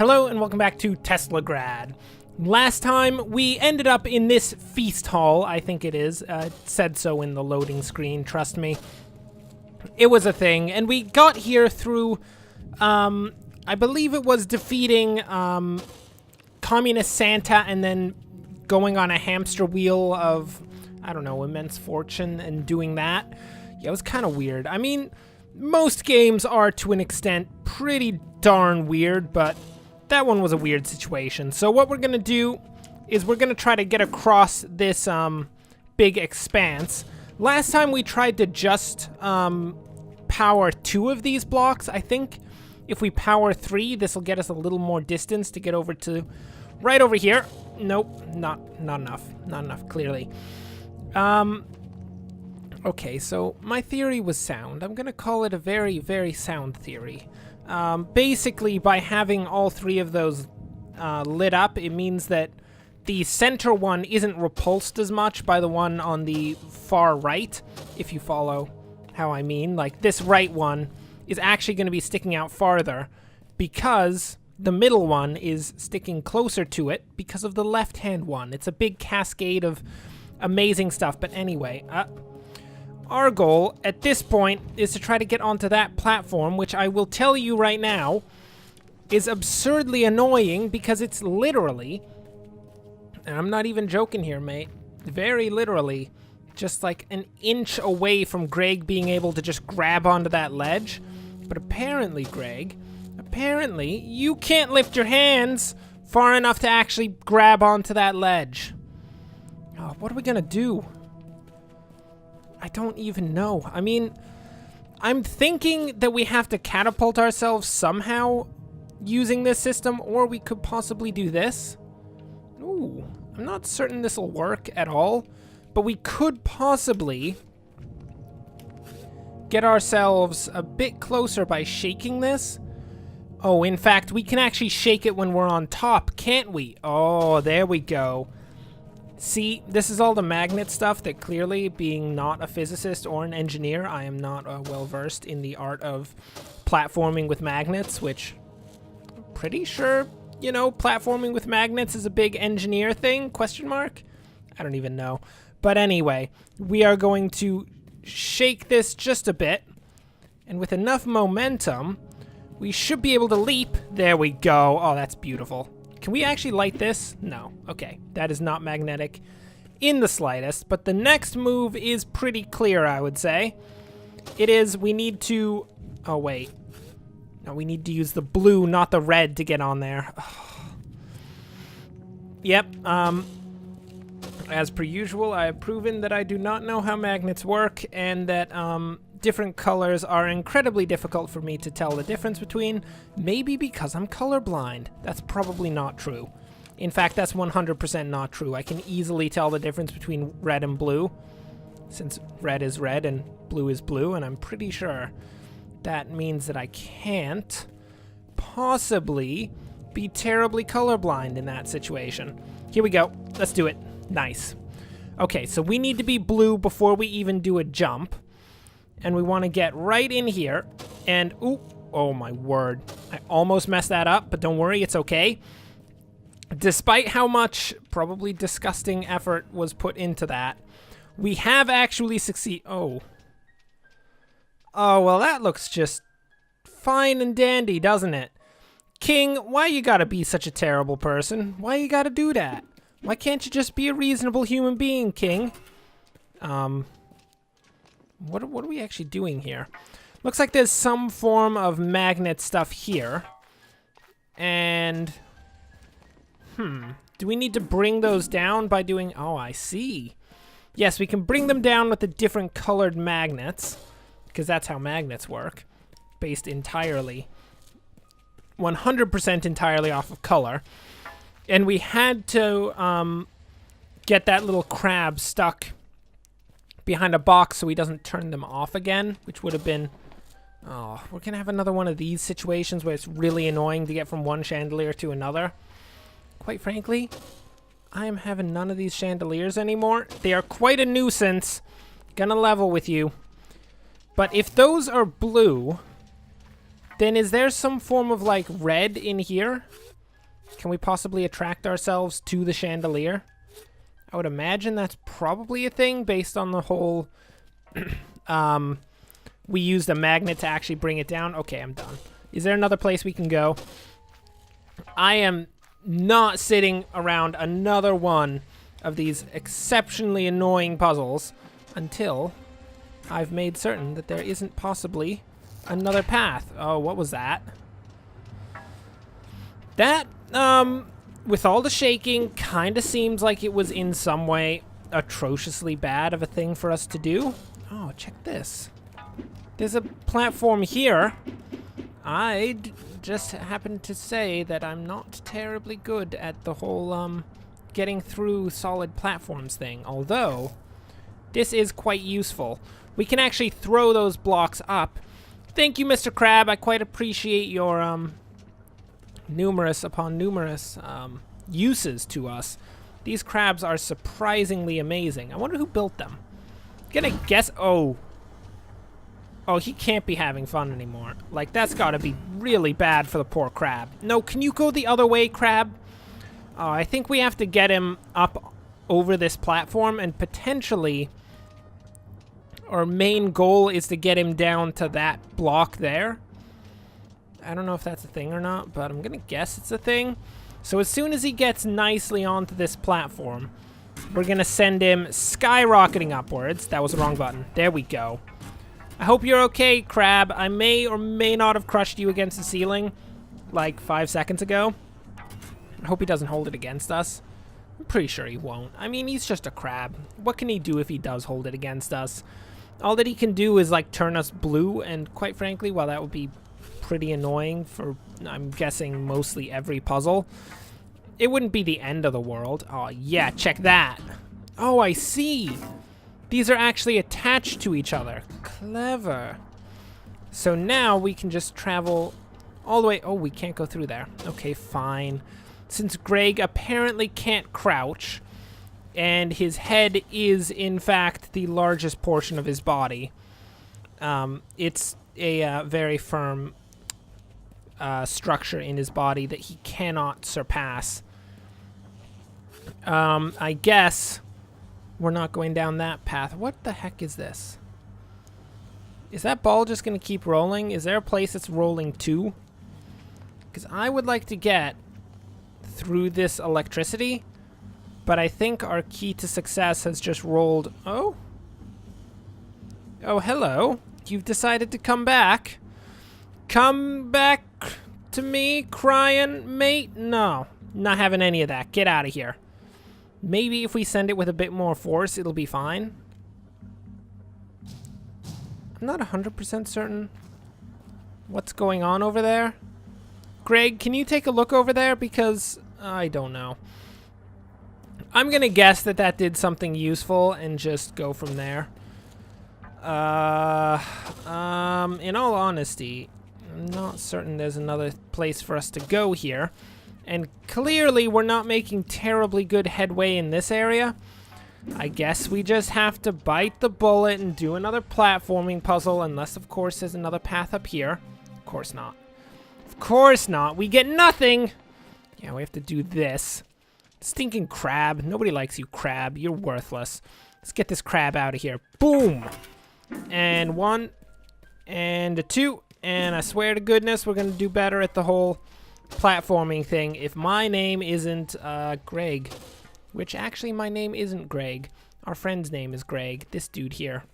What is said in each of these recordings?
Hello and welcome back to Teslagrad. Last time we ended up in this feast hall, I think it is. It said so in the loading screen, trust me. It was a thing, and we got here through, I believe it was defeating Communist Santa and then going on a hamster wheel of, I don't know, immense fortune and doing that. Yeah, it was kind of weird. I mean, most games are to an extent pretty darn weird, but that one was a weird situation. So what we're gonna do is we're gonna try to get across this big expanse. Last time we tried to just power 2 of these blocks. I think if we power 3, this will get us a little more distance to get over to right over here. Nope, not enough. Not enough, clearly. Okay, so my theory was sound. I'm gonna call it a very, very sound theory. Basically, by having all 3 of those lit up, it means that the center one isn't repulsed as much by the one on the far right, if you follow how I mean. Like, this right one is actually going to be sticking out farther because the middle one is sticking closer to it because of the left-hand one. It's a big cascade of amazing stuff, but anyway, our goal at this point is to try to get onto that platform, which I will tell you right now is absurdly annoying because it's literally, and I'm not even joking here, mate, very literally, just like an inch away from Gregg being able to just grab onto that ledge. But apparently, Gregg, you can't lift your hands far enough to actually grab onto that ledge. Oh, what are we gonna do? I don't even know. I mean, I'm thinking that we have to catapult ourselves somehow using this system, or we could possibly do this. Ooh, I'm not certain this will work at all, but we could possibly get ourselves a bit closer by shaking this. Oh, in fact, we can actually shake it when we're on top, can't we? Oh, there we go. See, this is all the magnet stuff that clearly, being not a physicist or an engineer, I am not well-versed in the art of platforming with magnets, which I'm pretty sure, you know, platforming with magnets is a big engineer thing, question mark? I don't even know. But anyway, we are going to shake this just a bit, and with enough momentum, we should be able to leap. There we go. Oh, that's beautiful. Can we actually light this? No. Okay, that is not magnetic in the slightest, but the next move is pretty clear, I would say. It is, we need to, oh wait. No, we need to use the blue, not the red, to get on there. Yep, as per usual, I have proven that I do not know how magnets work, and that, different colors are incredibly difficult for me to tell the difference between, maybe because I'm colorblind. That's probably not true. In fact, that's 100% not true. I can easily tell the difference between red and blue, since red is red and blue is blue, and I'm pretty sure that means that I can't possibly be terribly colorblind in that situation. Here we go. Let's do it. Nice. Okay, so we need to be blue before we even do a jump. And we want to get right in here, and ooh, oh my word. I almost messed that up, but don't worry, it's okay. Despite how much probably disgusting effort was put into that, we have actually succeeded. Oh, well, that looks just fine and dandy, doesn't it? King, why you gotta be such a terrible person? Why you gotta do that? Why can't you just be a reasonable human being, King? What are we actually doing here? Looks like there's some form of magnet stuff here. And, do we need to bring those down by doing, oh, I see. Yes, we can bring them down with the different colored magnets, because that's how magnets work. Based entirely, 100% entirely off of color. And we had to, get that little crab stuck behind a box so he doesn't turn them off again, which would have been, oh, we're gonna have another one of these situations where it's really annoying to get from one chandelier to another. Quite frankly, I am having none of these chandeliers anymore. They are quite a nuisance. Gonna level with you. But if those are blue, then is there some form of like red in here? Can we possibly attract ourselves to the chandelier? I would imagine that's probably a thing based on the whole... we used a magnet to actually bring it down. Okay, I'm done. Is there another place we can go? I am not sitting around another one of these exceptionally annoying puzzles until I've made certain that there isn't possibly another path. Oh, what was that? That, with all the shaking, kind of seems like it was in some way atrociously bad of a thing for us to do. Oh, check this. There's a platform here. I just happened to say that I'm not terribly good at the whole, getting through solid platforms thing. Although, this is quite useful. We can actually throw those blocks up. Thank you, Mr. Crab. I quite appreciate your, numerous upon numerous, uses to us. These crabs are surprisingly amazing. I wonder who built them. Gonna guess... Oh, he can't be having fun anymore. Like, that's gotta be really bad for the poor crab. No, can you go the other way, crab? Oh, I think we have to get him up over this platform, and potentially our main goal is to get him down to that block there. I don't know if that's a thing or not, but I'm gonna guess it's a thing. So as soon as he gets nicely onto this platform, we're gonna send him skyrocketing upwards. That was the wrong button. There we go. I hope you're okay, crab. I may or may not have crushed you against the ceiling like 5 seconds ago. I hope he doesn't hold it against us. I'm pretty sure he won't. I mean, he's just a crab. What can he do if he does hold it against us? All that he can do is, like, turn us blue, and quite frankly, while that would be pretty annoying for, I'm guessing, mostly every puzzle, it wouldn't be the end of the world. Oh, yeah, check that. Oh, I see. These are actually attached to each other. Clever. So now we can just travel all the way. Oh, we can't go through there. Okay, fine. Since Gregg apparently can't crouch, and his head is, in fact, the largest portion of his body, it's a very firm structure in his body that he cannot surpass. I guess we're not going down that path. What the heck is this? Is that ball just going to keep rolling? Is there a place it's rolling to? Because I would like to get through this electricity, but I think our key to success has just rolled. Oh? Oh, hello. You've decided to come back. Come back to me, crying, mate? No, not having any of that. Get out of here. Maybe if we send it with a bit more force, it'll be fine. I'm not 100% certain what's going on over there. Gregg, can you take a look over there? Because I don't know. I'm going to guess that that did something useful and just go from there. In all honesty, I'm not certain there's another place for us to go here. And clearly we're not making terribly good headway in this area. I guess we just have to bite the bullet and do another platforming puzzle, unless, of course, there's another path up here. Of course not. Of course not. We get nothing. Yeah, we have to do this. Stinking crab. Nobody likes you, crab. You're worthless. Let's get this crab out of here. Boom. And 1, and a 2, and I swear to goodness we're going to do better at the whole platforming thing if my name isn't Gregg. Which actually my name isn't Gregg. Our friend's name is Gregg, this dude here.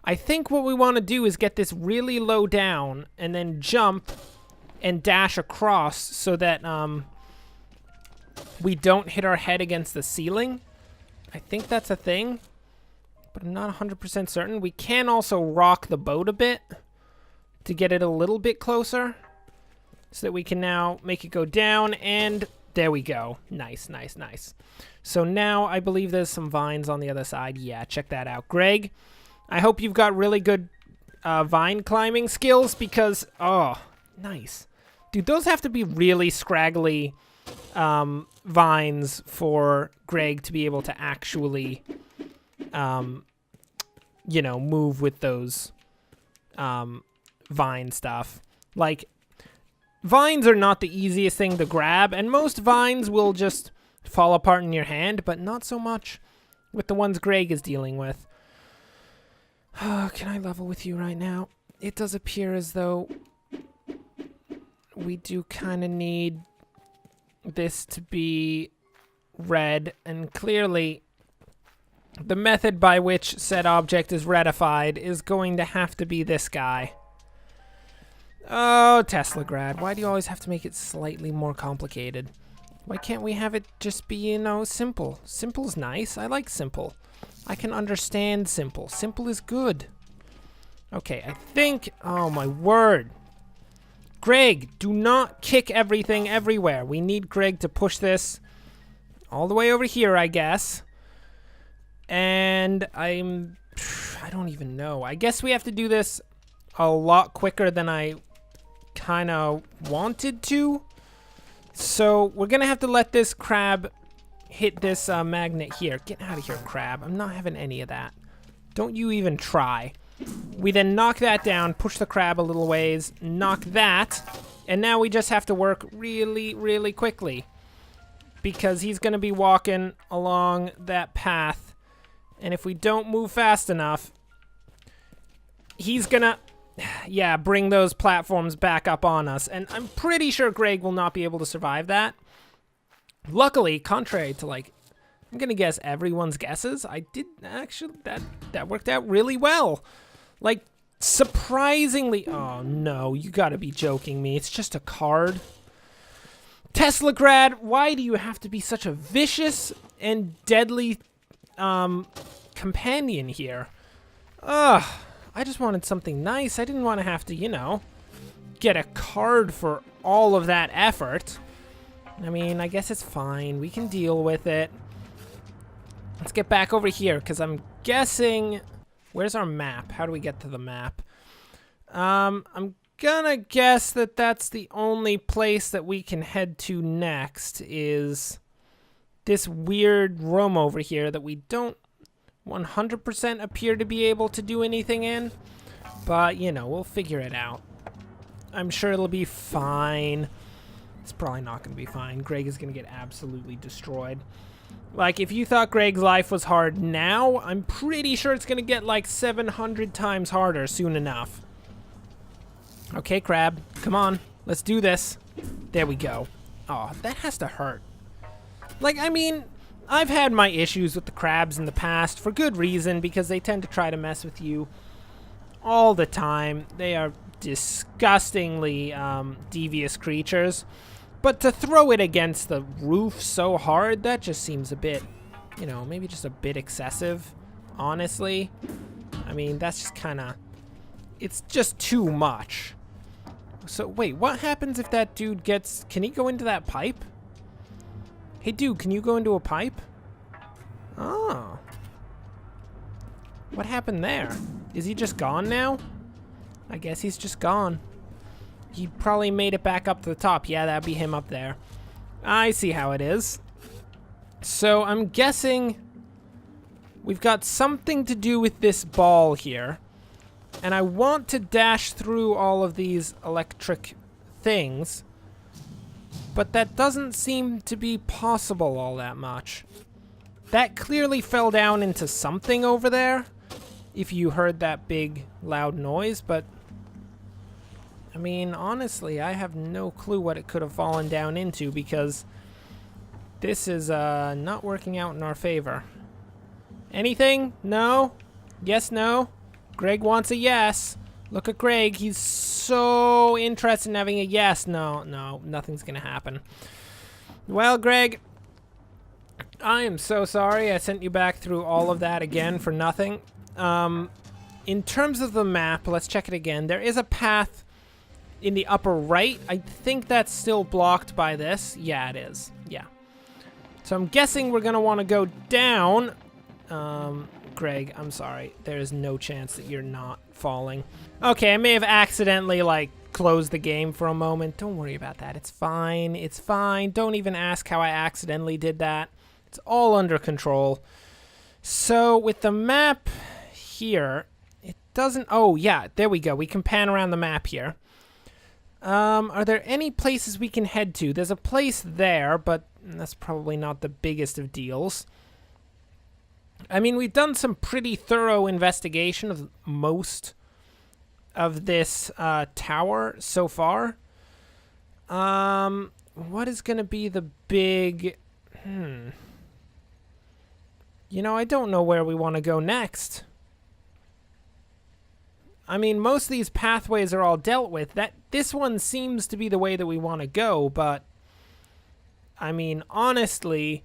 I think what we want to do is get this really low down and then jump and dash across so that we don't hit our head against the ceiling. I think that's a thing, but I'm not 100% certain. We can also rock the boat a bit to get it a little bit closer so that we can now make it go down, and there we go. Nice, nice, nice. So now I believe there's some vines on the other side. Yeah, check that out. Gregg, I hope you've got really good vine climbing skills because, oh, nice. Dude, those have to be really scraggly vines for Gregg to be able to actually, you know, move with those vine stuff. Like, vines are not the easiest thing to grab, and most vines will just fall apart in your hand, but not so much with the ones Gregg is dealing with. Can I level with you right now? It does appear as though we do kind of need this to be red, and clearly the method by which said object is redified is going to have to be this guy. Oh, Teslagrad, why do you always have to make it slightly more complicated? Why can't we have it just be, you know, simple? Simple's nice. I like simple. I can understand simple. Simple is good. Okay, I think... Oh, my word. Gregg, do not kick everything everywhere. We need Gregg to push this all the way over here, I guess. And I don't even know. I guess we have to do this a lot quicker than I kind of wanted to. So we're going to have to let this crab hit this magnet here. Get out of here, crab. I'm not having any of that. Don't you even try. We then knock that down, push the crab a little ways, knock that, and now we just have to work really, really quickly. Because he's going to be walking along that path. And if we don't move fast enough, he's going to, yeah, bring those platforms back up on us. And I'm pretty sure Gregg will not be able to survive that. Luckily, contrary to, like, I'm going to guess everyone's guesses, I did actually, that worked out really well. Like, surprisingly, oh no, you got to be joking me. It's just a card. Teslagrad, why do you have to be such a vicious and deadly companion here? Ugh, I just wanted something nice. I didn't want to have to, you know, get a card for all of that effort. I mean, I guess it's fine. We can deal with it. Let's get back over here, because I'm guessing... Where's our map? How do we get to the map? I'm gonna guess that that's the only place that we can head to next is this weird room over here that we don't 100% appear to be able to do anything in. But, you know, we'll figure it out. I'm sure it'll be fine. It's probably not going to be fine. Gregg is going to get absolutely destroyed. Like, if you thought Gregg's life was hard now, I'm pretty sure it's going to get like 700 times harder soon enough. Okay, crab, come on. Let's do this. There we go. Oh, that has to hurt. Like, I mean, I've had my issues with the crabs in the past for good reason, because they tend to try to mess with you all the time. They are disgustingly devious creatures. But to throw it against the roof so hard, that just seems a bit, you know, maybe just a bit excessive, honestly. I mean, that's just kind of, it's just too much. So, wait, what happens if that dude gets, can he go into that pipe? Hey, dude, can you go into a pipe? Oh. What happened there? Is he just gone now? I guess he's just gone. He probably made it back up to the top. Yeah, that'd be him up there. I see how it is. So I'm guessing we've got something to do with this ball here. And I want to dash through all of these electric things. But that doesn't seem to be possible all that much. That clearly fell down into something over there, if you heard that big, loud noise, but... I mean, honestly, I have no clue what it could have fallen down into, because this is not working out in our favor. Anything? No? Yes, no? Gregg wants a yes. Look at Gregg. He's so interested in having a yes. No, nothing's going to happen. Well, Gregg, I am so sorry I sent you back through all of that again for nothing. In terms of the map, let's check it again. There is a path in the upper right. I think that's still blocked by this. Yeah, it is. Yeah. So I'm guessing we're going to want to go down. Gregg, I'm sorry. There is no chance that you're not falling. Okay, I may have accidentally, like, closed the game for a moment. Don't worry about that. It's fine. It's fine. Don't even ask how I accidentally did that. It's all under control. So with the map here, it doesn't... Oh, yeah, there we go. We can pan around the map here. Are there any places we can head to? There's a place there, but that's probably not the biggest of deals. I mean, we've done some pretty thorough investigation of most of this tower so far. What is going to be the big... You know, I don't know where we want to go next. I mean, most of these pathways are all dealt with. This one seems to be the way that we want to go, but... I mean, honestly,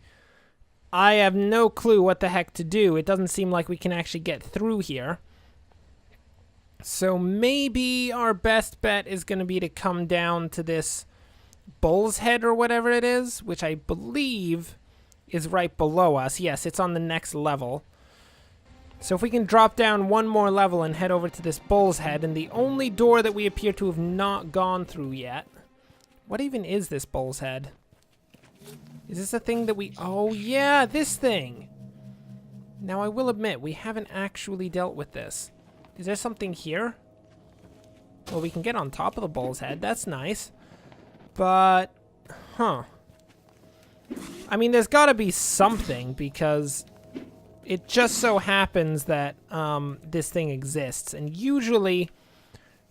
I have no clue what the heck to do. It doesn't seem like we can actually get through here. So maybe our best bet is going to be to come down to this bull's head or whatever it is, which I believe is right below us. Yes, it's on the next level. So if we can drop down one more level and head over to this bull's head, and the only door that we appear to have not gone through yet. What even is this bull's head? Is this a thing that we... Oh, yeah, this thing! Now, I will admit, we haven't actually dealt with this. Is there something here? Well, we can get on top of the bull's head. That's nice. But... Huh. I mean, there's got to be something, because it just so happens that this thing exists. And usually,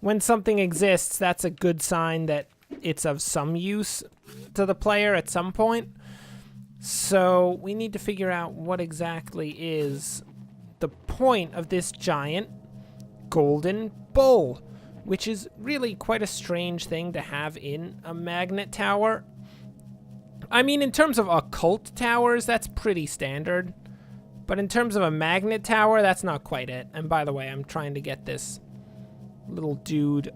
when something exists, that's a good sign that it's of some use to the player at some point. So we need to figure out what exactly is the point of this giant golden bull, which is really quite a strange thing to have in a magnet tower. I mean, in terms of occult towers, that's pretty standard. But in terms of a magnet tower, that's not quite it. And by the way, I'm trying to get this little dude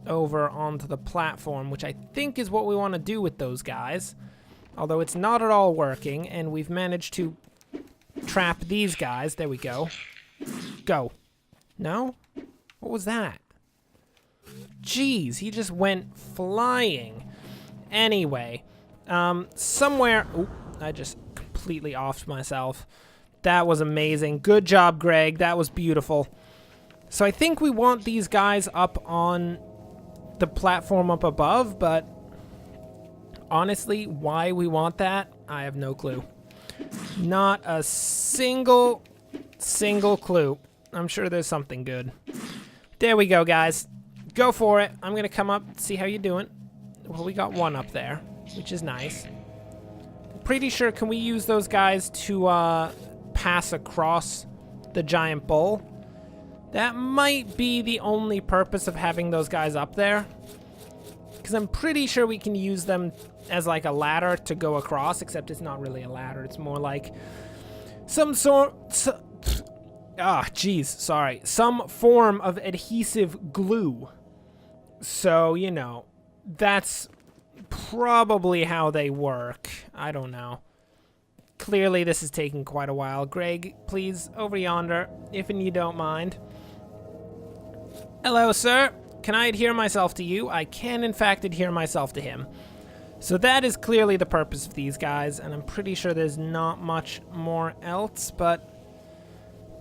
over onto the platform, which I think is what we want to do with those guys. Although it's not at all working, and we've managed to trap these guys. There we go. Go. No? What was that? Jeez, he just went flying. Anyway, somewhere... Oop, I just completely offed myself. That was amazing. Good job, Gregg. That was beautiful. So I think we want these guys up on the platform up above, but honestly, why we want that, I have no clue. Not a single clue. I'm sure there's something good. There we go, guys. Go for it. I'm going to come up, see how you're doing. Well, we got one up there, which is nice. Pretty sure, can we use those guys to pass across the giant bull? That might be the only purpose of having those guys up there. Because I'm pretty sure we can use them as like a ladder to go across, except it's not really a ladder. It's more like some sort... some form of adhesive glue. So, you know, that's probably how they work. I don't know. Clearly, this is taking quite a while. Gregg, please, over yonder, if you don't mind. Hello, sir. Can I adhere myself to you? I can, in fact, adhere myself to him. So that is clearly the purpose of these guys, and I'm pretty sure there's not much more else, but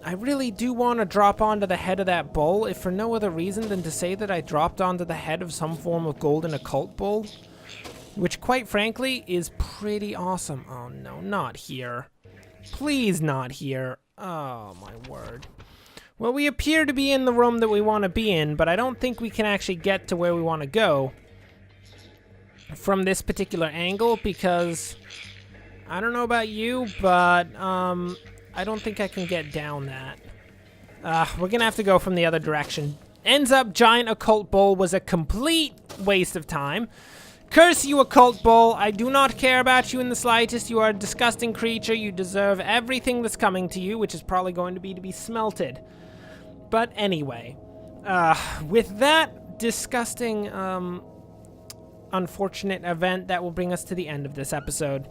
I really do want to drop onto the head of that bull, if for no other reason than to say that I dropped onto the head of some form of golden occult bull, which, quite frankly, is pretty awesome. Oh, no, not here. Please not here. Oh, my word. Well, we appear to be in the room that we want to be in, but I don't think we can actually get to where we want to go from this particular angle, because I don't know about you, but I don't think I can get down that. We're going to have to go from the other direction. Ends up, giant occult bull was a complete waste of time. Curse you, occult bull. I do not care about you in the slightest. You are a disgusting creature. You deserve everything that's coming to you, which is probably going to be smelted. But anyway, with that disgusting, unfortunate event, that will bring us to the end of this episode.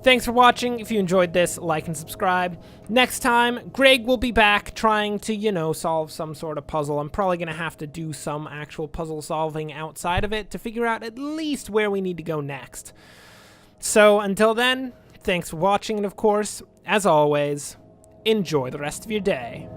Thanks for watching. If you enjoyed this, like and subscribe. Next time, Gregg will be back trying to, you know, solve some sort of puzzle. I'm probably going to have to do some actual puzzle solving outside of it to figure out at least where we need to go next. So until then, thanks for watching, and of course, as always, enjoy the rest of your day.